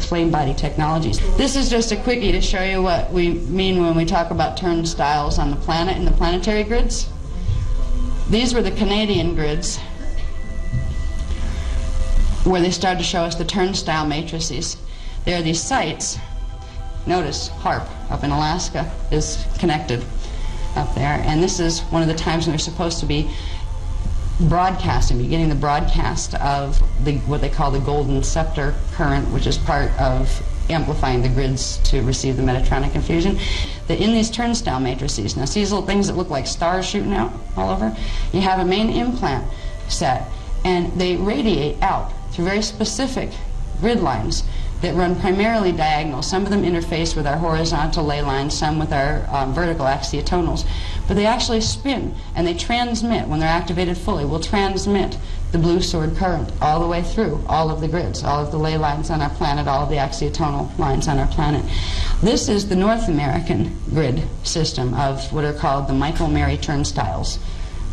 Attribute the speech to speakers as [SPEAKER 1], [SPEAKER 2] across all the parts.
[SPEAKER 1] flame body technologies. This is just a quickie to show you what we mean when we talk about turnstiles on the planet in the planetary grids. These were the Canadian grids where they started to show us the turnstile matrices. There are these sites. Notice HARP up in Alaska is connected up there, and this is one of the times when they're supposed to be broadcasting, beginning the broadcast of what they call the golden scepter current, which is part of amplifying the grids to receive the Metatronic infusion. In these turnstile matrices, now see these little things that look like stars shooting out all over? You have a main implant set, and they radiate out through very specific grid lines that run primarily diagonal. Some of them interface with our horizontal ley lines, some with our vertical axiotonals. But they actually spin, and they transmit, when they're activated fully, will transmit the blue sword current all the way through all of the grids, all of the ley lines on our planet, all of the axiotonal lines on our planet. This is the North American grid system of what are called the Michael-Mary turnstiles.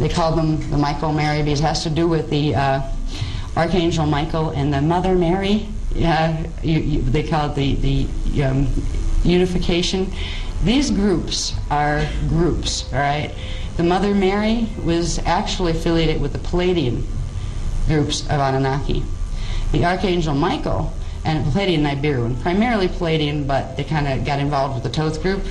[SPEAKER 1] They call them the Michael-Mary because it has to do with the Archangel Michael and the Mother Mary. They call it the unification. These groups are groups, all right? The Mother Mary was actually affiliated with the Palladian groups of Anunnaki. The Archangel Michael and Palladian Nibiru, primarily Palladian, but they kind of got involved with the Thoth group.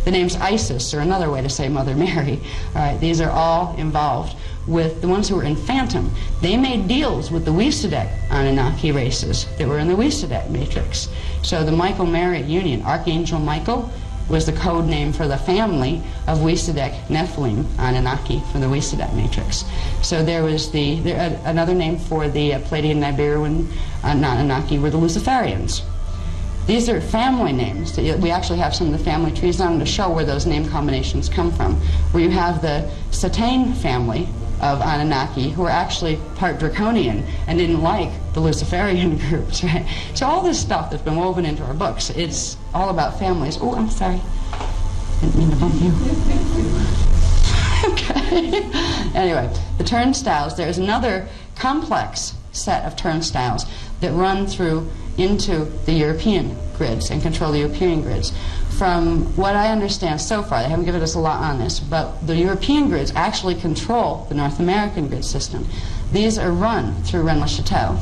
[SPEAKER 1] The name's Isis, or another way to say Mother Mary. All right, these are all involved with the ones who were in Phantom. They made deals with the Wisadek Anunnaki races that were in the Wisadek matrix. So the Michael-Mary union, Archangel Michael, was the code name for the family of Wisadek Nephilim Anunnaki from the Wisadek matrix. So there was another name for the Palladian Nibiruan Anunnaki were the Luciferians. These are family names. We actually have some of the family trees on them to show where those name combinations come from. Where you have the Satane family of Anunnaki who are actually part Draconian and didn't like the Luciferian groups, right? So all this stuff that's been woven into our books, it's all about families. Oh, I'm sorry. Didn't mean to bump you. Okay. Anyway, the turnstiles, there's another complex set of turnstiles that run through into the European grids and control the European grids. From what I understand so far, they haven't given us a lot on this, but the European grids actually control the North American grid system. These are run through Rennes-le-Chateau.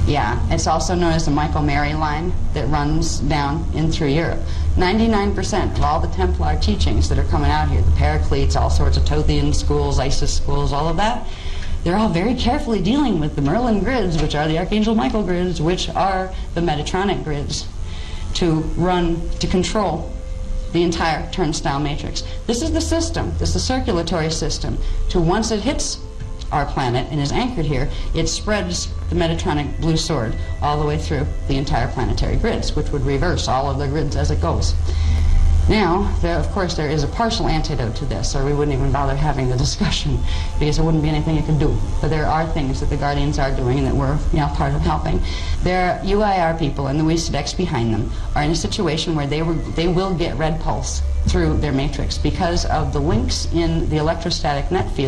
[SPEAKER 1] Yeah, it's also known as the Michael-Mary line that runs down in through Europe. 99% of all the Templar teachings that are coming out here, the Paracletes, all sorts of Thothian schools, Isis schools, all of that, they're all very carefully dealing with the Merlin grids, which are the Archangel Michael grids, which are the Metatronic grids, to control the entire turnstile matrix. This is the system, this is the circulatory system, to once it hits our planet and is anchored here, it spreads the Metatronic blue sword all the way through the entire planetary grids, which would reverse all of the grids as it goes. Now, of course, there is a partial antidote to this, or we wouldn't even bother having the discussion, because there wouldn't be anything you could do. But there are things that the Guardians are doing and that we're part of helping. Their UIR people and the Wisadeks behind them are in a situation where they will get red pulse through their matrix because of the links in the electrostatic net field.